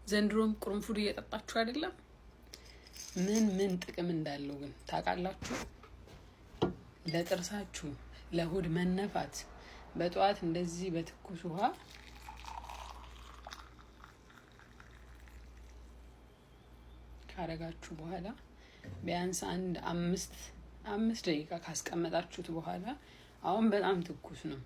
ዘንድሮም ቁርንፉድ እየጠጣችሁ አይደለም? ምን ጥቅም እንዳለው ግን ታውቃላችሁ? ለጥርሳችሁ፣ ለሆድ መነፋት በጠዋት እንደዚህ በትኩስ ውሃ ካረጋችሁ በኋላ ቢያንስ አንድ 5 ደቂቃ ካስቀመጣችሁት በኋላ አሁን በጣም ትኩስ ነው።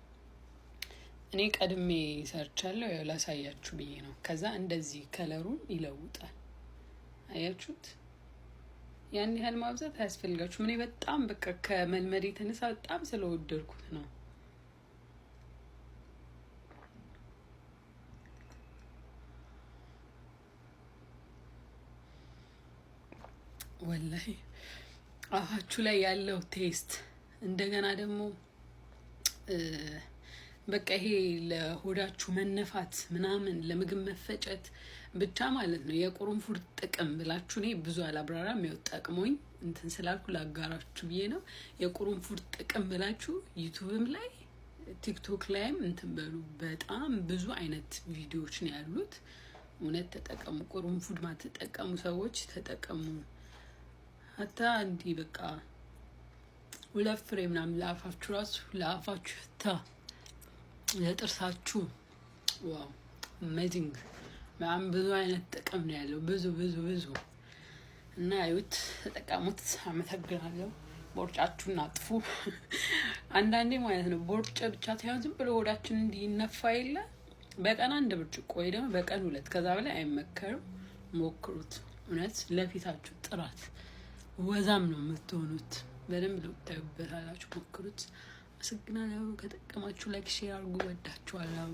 እኔ ቀድሜ ሰርቻለሁ ያው ላሳያችሁ ብዬ ነው። ከዛ እንደዚህ ከለሩን ይለውጣል። አያችሁት? ያን ያህል ማብዛት አያስፈልጋችሁም። እኔ በጣም በቃ ከመልመድ የተነሳ በጣም ስለወደድኩት ነው። ወላሂ አፋችሁ ላይ ያለው ቴስት እንደገና ደግሞ በቃ ይሄ ለሆዳችሁ መነፋት ምናምን ለምግብ መፈጨት ብቻ ማለት ነው። የቁርንፉድ ጥቅም ብላችሁ እኔ ብዙ አላብራራም፣ ጠቅሞኝ እንትን ስላልኩ ላጋራችሁ ብዬ ነው። የቁርንፉድ ጥቅም ብላችሁ ዩቲዩብም ላይ ቲክቶክ ላይም እንትን በሉ። በጣም ብዙ አይነት ቪዲዮዎች ነው ያሉት። እውነት ተጠቀሙ። ቁርንፉድ ማትጠቀሙ ሰዎች ተጠቀሙ። ሀታ እንዲህ በቃ 2 ፍሬ ምናምን ለአፋችሁ ራሱ ለአፋችሁ ለጥርሳችሁ ዋው አሜዚንግ። በጣም ብዙ አይነት ጥቅም ነው ያለው። ብዙ እና አዩት፣ ተጠቀሙት። አመሰግናለሁ። ቦርጫችሁን አጥፉ። አንዳንዴ ማለት ነው ቦርጭ ብቻ ሳይሆን ዝም ብሎ ሆዳችን እንዲነፋ የለ በቀን 1 ብርጭቆ ወይ ደግሞ በቀን 2፣ ከዛ በላይ አይመከርም። ሞክሩት። እውነት ለፊታችሁ ጥራት ወዛም ነው የምትሆኑት። በደንብ ልታዩበታላችሁ። ሞክሩት። አመሰግናለሁ። ከጠቀማችሁ ላይክ ሼር አድርጉ። ወዳችኋለሁ።